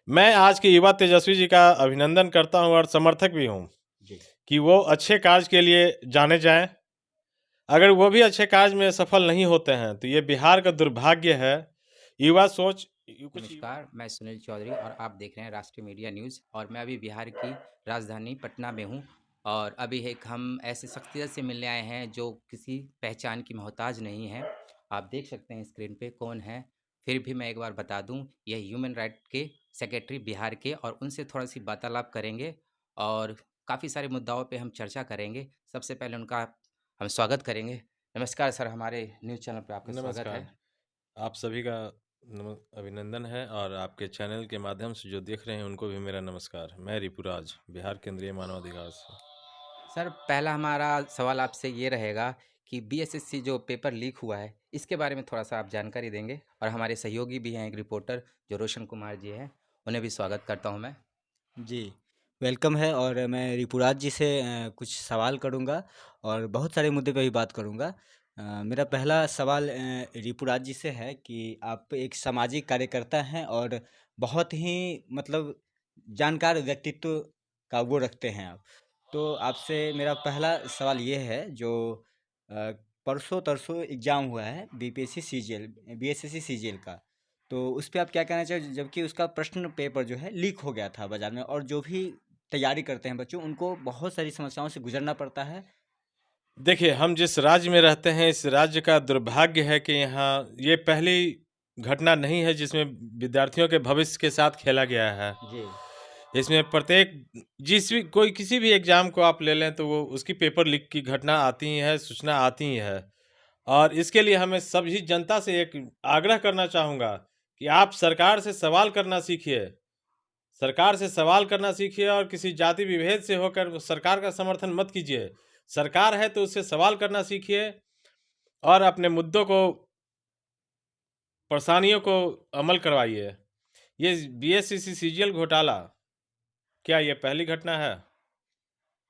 मैं आज के युवा तेजस्वी जी का अभिनंदन करता हूं और समर्थक भी हूं जी। कि वो अच्छे कार्य के लिए जाने जाएं। अगर वो भी अच्छे कार्य में सफल नहीं होते हैं तो ये बिहार का दुर्भाग्य है। युवा सोच कुछ युवा नमस्कार, मैं सुनील चौधरी और आप देख रहे हैं राष्ट्रीय मीडिया न्यूज़। और मैं अभी बिहार की राजधानी पटना में हूँ। और अभी एक हम ऐसे शख्सियत से मिलने आए हैं जो किसी पहचान की मोहताज नहीं है। आप देख सकते हैं स्क्रीन पे कौन है। फिर भी मैं एक बार बता दूं, यह ह्यूमन राइट के सेक्रेटरी बिहार के, और उनसे थोड़ा सी वार्तालाप करेंगे और काफ़ी सारे मुद्दाओं पे हम चर्चा करेंगे। सबसे पहले उनका हम स्वागत करेंगे। नमस्कार सर, हमारे न्यूज़ चैनल पे आपका स्वागत है। नमस्कार। आप सभी का अभिनंदन है और आपके चैनल के माध्यम से जो देख रहे हैं उनको भी मेरा नमस्कार। मैं रिपुराज बिहार केंद्रीय मानवाधिकार से। सर, पहला हमारा सवाल आपसे ये रहेगा कि बीएसएससी जो पेपर लीक हुआ है, इसके बारे में थोड़ा सा आप जानकारी देंगे। और हमारे सहयोगी भी हैं एक रिपोर्टर जो रोशन कुमार जी हैं, उन्हें भी स्वागत करता हूं मैं। जी, वेलकम है। और मैं रिपुराज जी से कुछ सवाल करूँगा और बहुत सारे मुद्दे पे भी बात करूँगा। मेरा पहला सवाल रिपुराज जी से है कि आप एक सामाजिक कार्यकर्ता हैं और बहुत ही मतलब जानकार व्यक्तित्व का वो रखते हैं आप। तो आपसे मेरा पहला सवाल ये है, जो अ, परसों-तरसों एग्ज़ाम हुआ है बीपीएससी सीजीएल बीएसएससी सीजीएल का। तो उस पे आप क्या कहना चाहिए, जबकि उसका प्रश्न पेपर जो है लीक हो गया था बाज़ार में, और जो भी तैयारी करते हैं बच्चों, उनको बहुत सारी समस्याओं से गुजरना पड़ता है। देखिए, हम जिस राज्य में रहते हैं इस राज्य का दुर्भाग्य है कि यहाँ ये पहली घटना नहीं है जिसमें विद्यार्थियों के भविष्य के साथ खेला गया है। जी। इसमें प्रत्येक जिस भी कोई किसी भी एग्ज़ाम को आप ले लें तो वो उसकी पेपर लीक की घटना आती ही है, सूचना आती ही है। और इसके लिए हमें सभी जनता से एक आग्रह करना चाहूँगा कि आप सरकार से सवाल करना सीखिए। सरकार से सवाल करना सीखिए और किसी जाति विभेद से होकर सरकार का समर्थन मत कीजिए। सरकार है तो उससे सवाल करना सीखिए और अपने मुद्दों को, परेशानियों को अमल करवाइए। ये बीएससीसी सीजीएल घोटाला, क्या ये पहली घटना है?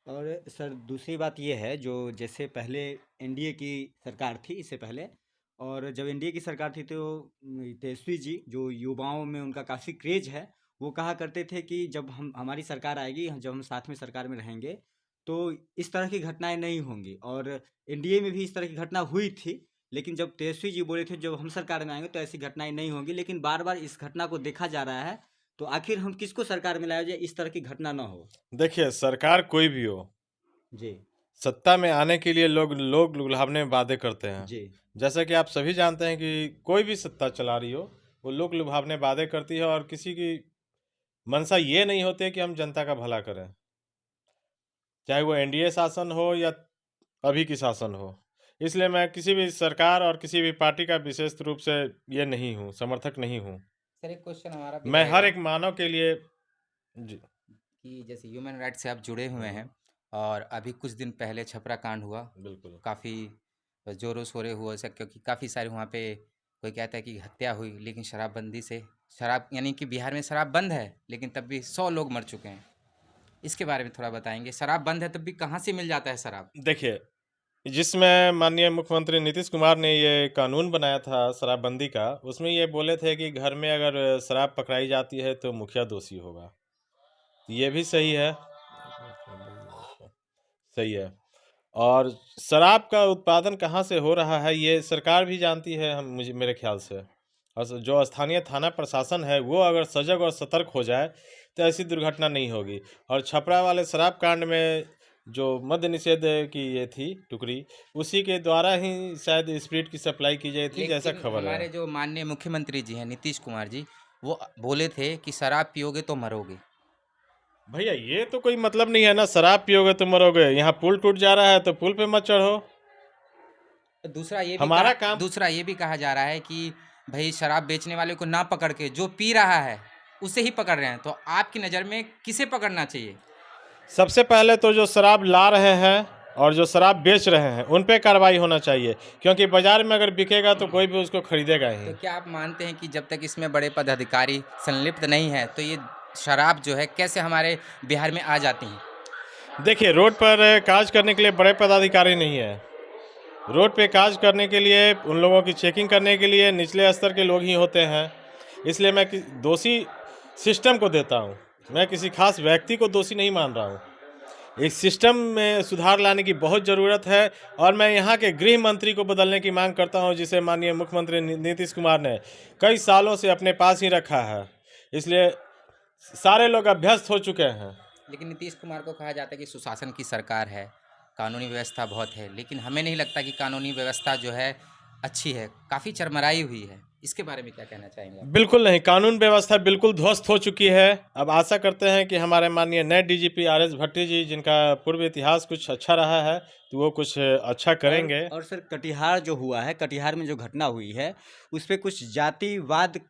और सर, दूसरी बात ये है, जो जैसे पहले एनडीए की सरकार थी इससे पहले, और जब एनडीए की सरकार थी तो तेजस्वी जी, जो युवाओं में उनका काफ़ी क्रेज है, वो कहा करते थे कि जब हम हमारी सरकार आएगी, जब हम साथ में सरकार में रहेंगे, तो इस तरह की घटनाएं नहीं होंगी। और एनडीए में भी इस तरह की घटना हुई थी, लेकिन जब तेजस्वी जी बोले थे जब हम सरकार में आएंगे तो ऐसी घटनाएं नहीं होंगी, लेकिन बार बार इस घटना को देखा जा रहा है। तो आखिर हम किसको सरकार में लाया जाए, इस तरह की घटना ना हो। देखिए, सरकार कोई भी हो, जी। सत्ता में आने के लिए लोग लुभावने वादे करते हैं। जी। जैसा कि आप सभी जानते हैं कि कोई भी सत्ता चला रही हो, वो लोग लुभावने वादे करती है और किसी की मंशा ये नहीं होती है कि हम जनता का भला करें। चाहे वो एनडीए शासन हो या अभी की शासन हो। इसलिए मैं किसी भी सरकार और किसी भी पार्टी का विशेष रूप से ये नहीं हूँ, समर्थक नहीं हूँ। सर, एक क्वेश्चन हमारा भी मैं हर रहेगा एक मानव के लिए जी। कि जैसे ह्यूमन राइट से आप जुड़े हुए हुँ, हैं, और अभी कुछ दिन पहले छपरा कांड हुआ, बिल्कुल। काफ़ी जोरों शोरे हुआ सर, क्योंकि काफ़ी सारे वहाँ पे कोई कहता है कि हत्या हुई, लेकिन शराबबंदी से शराब, यानी कि बिहार में शराब बंद है लेकिन तब भी 100 लोग मर चुके हैं। इसके बारे में थोड़ा बताएंगे। शराब बंद है तब भी कहाँ से मिल जाता है शराब? देखिए, जिसमें माननीय मुख्यमंत्री नीतीश कुमार ने ये कानून बनाया था शराबबंदी का, उसमें ये बोले थे कि घर में अगर शराब पकड़ाई जाती है तो मुखिया दोषी होगा। ये भी सही है। सही है। और शराब का उत्पादन कहाँ से हो रहा है ये सरकार भी जानती है, हम मुझे मेरे ख्याल से। और जो स्थानीय थाना प्रशासन है वो अगर सजग और सतर्क हो जाए तो ऐसी दुर्घटना नहीं होगी। और छपरा वाले शराब कांड में जो मद्य निषेध की ये थी टुकड़ी, उसी के द्वारा ही शायद स्प्रिट की सप्लाई की गई थी, जैसा लेकिन खबर है। हमारे जो माननीय मुख्यमंत्री जी हैं नीतीश कुमार जी, वो बोले थे कि शराब पियोगे तो मरोगे। भैया ये तो कोई मतलब नहीं है ना, शराब पियोगे तो मरोगे। यहाँ पुल टूट जा रहा है तो पुल पे मत चढ़ो। हमारा काम दूसरा ये भी कहा जा रहा है कि भाई शराब बेचने वाले को ना पकड़ के जो पी रहा है उसे ही पकड़ रहे हैं। तो आपकी नज़र में किसे पकड़ना चाहिए? सबसे पहले तो जो शराब ला रहे हैं और जो शराब बेच रहे हैं उन पे कार्रवाई होना चाहिए, क्योंकि बाजार में अगर बिकेगा तो कोई भी उसको खरीदेगा ही। तो क्या आप मानते हैं कि जब तक इसमें बड़े पदाधिकारी संलिप्त नहीं है तो ये शराब जो है कैसे हमारे बिहार में आ जाती हैं? देखिए, रोड पर काज करने के लिए बड़े पदाधिकारी नहीं है। रोड पे काज करने के लिए, उन लोगों की चेकिंग करने के लिए निचले स्तर के लोग ही होते हैं। इसलिए मैं दोषी सिस्टम को देता हूँ। मैं किसी खास व्यक्ति को दोषी नहीं मान रहा हूँ। इस सिस्टम में सुधार लाने की बहुत ज़रूरत है और मैं यहाँ के गृह मंत्री को बदलने की मांग करता हूँ, जिसे माननीय मुख्यमंत्री नीतीश कुमार ने कई सालों से अपने पास ही रखा है। इसलिए सारे लोग अभ्यस्त हो चुके हैं। लेकिन नीतीश कुमार को कहा जाता है कि सुशासन की सरकार है, कानूनी व्यवस्था बहुत है, लेकिन हमें नहीं लगता कि कानूनी व्यवस्था जो है अच्छी है, काफ़ी चरमराई हुई है। इसके बारे में क्या कहना चाहेंगे आप? बिल्कुल नहीं, कानून व्यवस्था बिल्कुल ध्वस्त हो चुकी है। अब आशा करते हैं कि हमारे माननीय नए डीजीपी आर.एस. भट्टी जी, जिनका पूर्व इतिहास कुछ अच्छा रहा है, तो वो कुछ अच्छा करेंगे। और सर कटिहार जो हुआ है, कटिहार में जो घटना हुई है, उस पे कुछ जातिवाद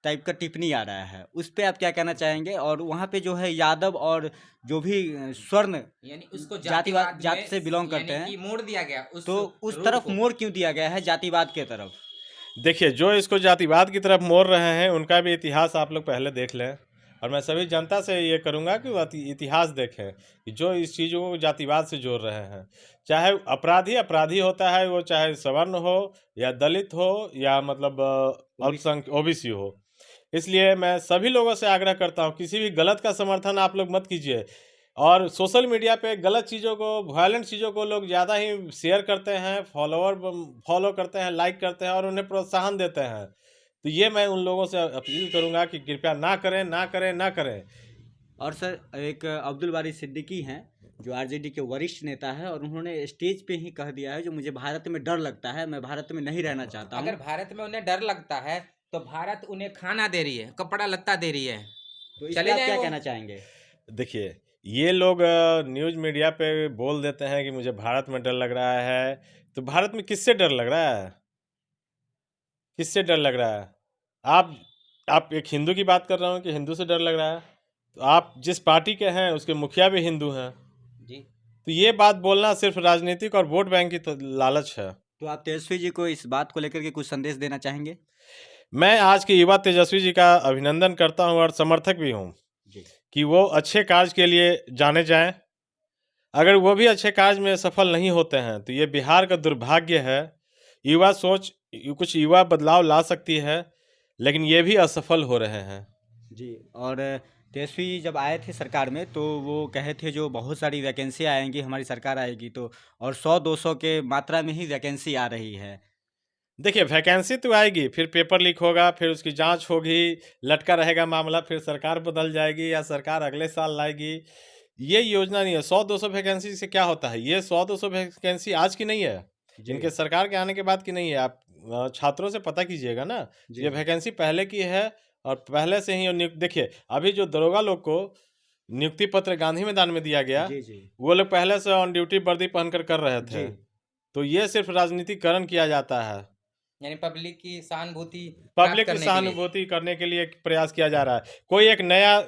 टाइप का टिप्पणी आ रहा है, उस पे आप क्या कहना चाहेंगे? और वहाँ पे जो है यादव और जो भी स्वर्ण यानी उसको जातिवाद जात में से बिलोंग करते यानी कि हैं, मोड़ दिया गया उस तो उस रूट तरफ को। मोड़ क्यों दिया गया है जातिवाद के तरफ? देखिए, जो इसको जातिवाद की तरफ मोड़ रहे हैं, उनका भी इतिहास आप लोग पहले देख लें। और मैं सभी जनता से ये करूँगा कि वो इतिहास देखें कि जो इस चीज़ों को जातिवाद से जोड़ रहे हैं। चाहे अपराधी अपराधी होता है, वो चाहे सवर्ण हो या दलित हो या मतलब अल्पसंख्यक ओबीसी हो। इसलिए मैं सभी लोगों से आग्रह करता हूँ, किसी भी गलत का समर्थन आप लोग मत कीजिए। और सोशल मीडिया पे गलत चीज़ों को, वायलेंट चीज़ों को लोग ज़्यादा ही शेयर करते हैं, फॉलो करते हैं, लाइक करते हैं और उन्हें प्रोत्साहन देते हैं। तो ये मैं उन लोगों से अपील करूँगा कि कृपया ना करें, ना करें, ना करें। और सर एक अब्दुल बारी सिद्दीकी हैं, जो आरजेडी के वरिष्ठ नेता है, और उन्होंने स्टेज पे ही कह दिया है, जो मुझे भारत में डर लगता है, मैं भारत में नहीं रहना चाहता हूँ। अगर भारत में उन्हें डर लगता है तो भारत उन्हें खाना दे रही है, कपड़ा लत्ता दे रही है, तो इस पे चले आप जाएं क्या वो। कहना चाहेंगे? देखिए, ये लोग न्यूज़ मीडिया पे बोल देते हैं कि मुझे भारत में डर लग रहा है। तो भारत में किससे डर लग रहा है? किससे डर लग रहा है? आप एक हिंदू की बात कर रहे हो कि हिंदू से डर लग रहा है? तो आप जिस पार्टी के हैं, उसके मुखिया भी हिंदू हैं। जी। तो ये बात बोलना सिर्फ राजनीतिक और वोट बैंक की लालच है। तो आप तेजस्वी जी को इस बात को लेकर के कुछ संदेश देना चाहेंगे? मैं आज के युवा तेजस्वी जी का अभिनंदन करता हूं और समर्थक भी हूं जी। कि वो अच्छे कार्य के लिए जाने जाएं। अगर वो भी अच्छे कार्य में सफल नहीं होते हैं तो ये बिहार का दुर्भाग्य है। युवा सोच कुछ युवा बदलाव ला सकती है, लेकिन ये भी असफल हो रहे हैं। जी। और तेजस्वी जी जब आए थे सरकार में, तो वो कहे थे जो बहुत सारी वैकेंसी आएंगी, हमारी सरकार आएगी तो, और 100-200 के मात्रा में ही वैकेंसी आ रही है। देखिए, वैकेंसी तो आएगी, फिर पेपर लीक होगा, फिर उसकी जांच होगी, लटका रहेगा मामला, फिर सरकार बदल जाएगी या सरकार अगले साल लाएगी। ये योजना नहीं है। 100-200 वैकेंसी से क्या होता है? ये 100-200 वैकेंसी आज की नहीं है, जी। इनके सरकार के आने के बाद की नहीं है। आप छात्रों से पता कीजिएगा ना, जी। ये वैकेंसी पहले की है और पहले से ही देखिए, अभी जो दरोगा लोग को नियुक्ति पत्र गांधी मैदान में दिया गया, जी। जी। वो लोग पहले से ऑन ड्यूटी वर्दी पहनकर कर रहे थे। जी। तो ये सिर्फ राजनीतिकरण किया जाता है, यानी पब्लिक की सहानुभूति पब्लिक प्राप्त की करने के लिए। सहानुभूति करने के लिए प्रयास किया जा रहा है। कोई एक नया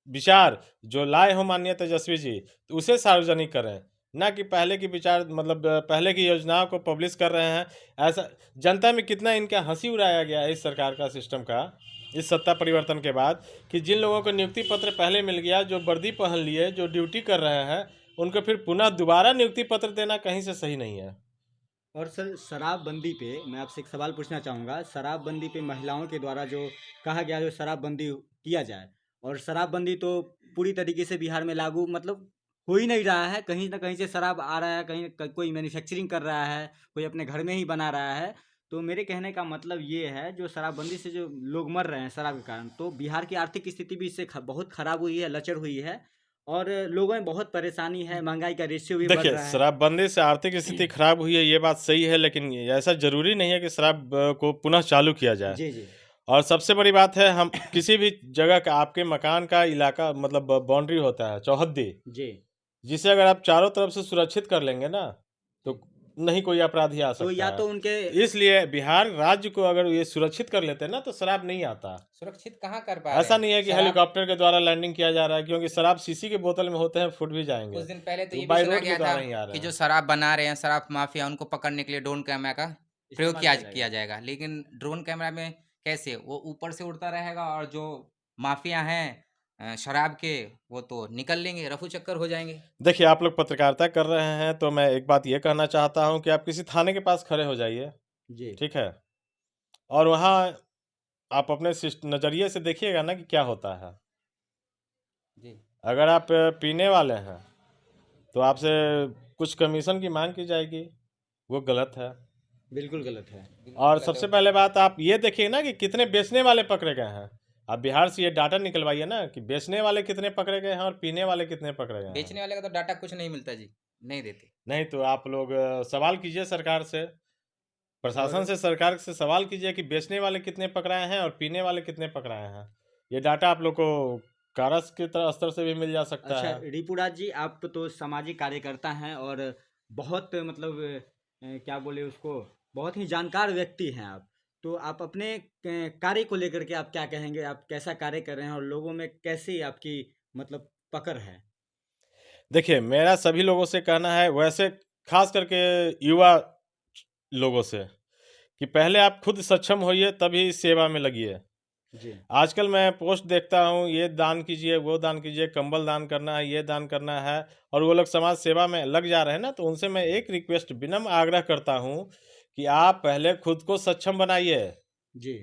विचार जो लाए हो माननीय तेजस्वी जी, तो उसे सार्वजनिक करें, ना कि पहले की विचार मतलब पहले की योजनाओं को पब्लिश कर रहे हैं। ऐसा जनता में कितना इनका हंसी उड़ाया गया है इस सरकार का, सिस्टम का, इस सत्ता परिवर्तन के बाद, कि जिन लोगों को नियुक्ति पत्र पहले मिल गया, जो वर्दी पहन लिए, जो ड्यूटी कर रहे हैं, उनको फिर पुनः दोबारा नियुक्ति पत्र देना कहीं से सही नहीं है। और सर शराबबंदी पे मैं आपसे एक सवाल पूछना चाहूँगा। शराबबंदी पे महिलाओं के द्वारा जो कहा गया, जो शराबबंदी किया जाए, और शराबबंदी तो पूरी तरीके से बिहार में लागू मतलब हो ही नहीं रहा है। कहीं ना कहीं से शराब आ रहा है, कोई मैन्युफैक्चरिंग कर रहा है, कोई अपने घर में ही बना रहा है। तो मेरे कहने का मतलब ये है, जो शराबबंदी से जो लोग मर रहे हैं शराब के कारण, तो बिहार की आर्थिक स्थिति भी इससे बहुत खराब हुई है, लचर हुई है, और लोगों में बहुत परेशानी है, महंगाई का रेशियो भी बढ़ देखिए, रहा है। शराबबंदी से आर्थिक स्थिति खराब हुई है, ये बात सही है, लेकिन ऐसा जरूरी नहीं है कि शराब को पुनः चालू किया जाए। जी। जी। और सबसे बड़ी बात है, हम किसी भी जगह का, आपके मकान का इलाका मतलब बाउंड्री होता है, चौहद्दी, जी। जिसे अगर आप चारों तरफ से सुरक्षित कर लेंगे ना, तो नहीं कोई अपराधी आ तो सकता या तो है। उनके इसलिए बिहार राज्य को अगर ये सुरक्षित कर लेते हैं ना, तो शराब नहीं आता। सुरक्षित कहाँ कर पा रहे ऐसा हैं? नहीं है कि शराब- हेलीकॉप्टर के द्वारा लैंडिंग किया जा रहा है, क्योंकि शराब शीशी के बोतल में होते हैं, फुट भी जाएंगे। कुछ दिन पहले तो तो ये भी बाई सुना रोड के गया था द्वारा ही आ रहे कि हैं। जो शराब बना रहे हैं, शराब माफिया, उनको पकड़ने के लिए ड्रोन कैमरा का प्रयोग किया जाएगा। लेकिन ड्रोन कैमरा में कैसे वो ऊपर से उड़ता रहेगा और जो माफिया हैं शराब के, वो तो निकल लेंगे, रफू चक्कर हो जाएंगे। देखिए, आप लोग पत्रकारिता कर रहे हैं, तो मैं एक बात ये कहना चाहता हूँ कि आप किसी थाने के पास खड़े हो जाइए, जी। ठीक है? और वहाँ आप अपने नज़रिए से देखिएगा ना कि क्या होता है। जी। अगर आप पीने वाले हैं तो आपसे कुछ कमीशन की मांग की जाएगी, वो गलत है। बिल्कुल गलत है। बिल्कुल और गलत सबसे है। पहले बात आप ये देखिए ना कि कितने बेचने वाले पकड़े गए हैं। आप बिहार से ये डाटा निकलवाइए ना कि बेचने वाले कितने पकड़े गए हैं और पीने वाले कितने पकड़े गए हैं। बेचने वाले का तो डाटा कुछ नहीं मिलता जी, नहीं देते। नहीं तो आप लोग सवाल कीजिए सरकार से, प्रशासन और से, सरकार से सवाल कीजिए कि बेचने वाले कितने पकड़ाए हैं और पीने वाले कितने पकड़ाए हैं। ये डाटा आप लोग को कारस के स्तर से भी मिल जा सकता अच्छा है। रिपुराज जी, आप तो सामाजिक कार्यकर्ता हैं और बहुत मतलब क्या बोले उसको, बहुत ही जानकार व्यक्ति हैं आप। तो आप अपने कार्य को लेकर के आप क्या कहेंगे, आप कैसा कार्य कर रहे हैं और लोगों में कैसी आपकी मतलब पकड़ है? देखिए, मेरा सभी लोगों से कहना है, वैसे खास करके युवा लोगों से, कि पहले आप खुद सक्षम होइए तभी इस सेवा में लगिए। जी। आजकल मैं पोस्ट देखता हूँ, ये दान कीजिए, वो दान कीजिए, कंबल दान करना है, ये दान करना है, और वो लोग समाज सेवा में लग जा रहे हैं ना, तो उनसे मैं एक रिक्वेस्ट, विनम्र आग्रह करता हूँ कि आप पहले खुद को सक्षम बनाइए। जी।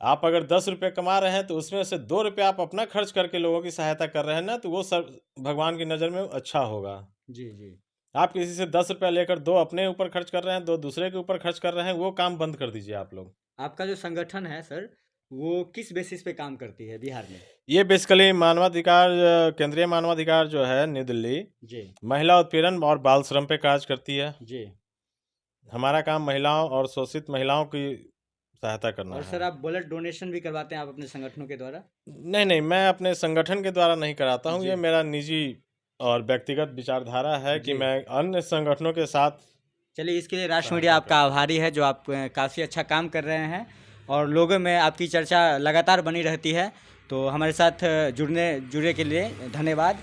आप अगर 10 रुपये कमा रहे हैं तो उसमें से 2 रुपये आप अपना खर्च करके लोगों की सहायता कर रहे हैं ना, तो वो सब भगवान की नज़र में अच्छा होगा। जी। जी। आप किसी से 10 रुपया लेकर 2 अपने ऊपर खर्च कर रहे हैं, 2 दूसरे के ऊपर खर्च कर रहे हैं, वो काम बंद कर दीजिए आप लोग। आपका जो संगठन है सर, वो किस बेसिस पे काम करती है बिहार में? ये बेसिकली मानवाधिकार, केंद्रीय मानवाधिकार जो है न्यू दिल्ली, जी। महिला उत्पीड़न और बाल श्रम पे कार्य करती है। जी। हमारा काम महिलाओं और शोषित महिलाओं की सहायता करना और है। सर आप ब्लड डोनेशन भी करवाते हैं आप अपने संगठनों के द्वारा? नहीं नहीं, मैं अपने संगठन के द्वारा नहीं कराता हूँ, जी। ये मेरा निजी और व्यक्तिगत विचारधारा है कि जी। मैं अन्य संगठनों के साथ चलिए, इसके लिए राष्ट्र सहायता मीडिया आपका करता आभारी है, जो आप काफ़ी अच्छा काम कर रहे हैं और लोगों में आपकी चर्चा लगातार बनी रहती है। तो हमारे साथ जुड़े के लिए धन्यवाद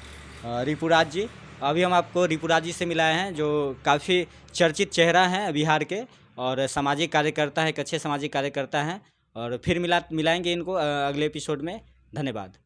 रिपुराज जी। अभी हम आपको रिपुराज जी से मिलाए हैं, जो काफ़ी चर्चित चेहरा हैं बिहार के और सामाजिक कार्यकर्ता हैं, एक अच्छे सामाजिक कार्यकर्ता हैं। और फिर मिलाएंगे इनको अगले एपिसोड में। धन्यवाद।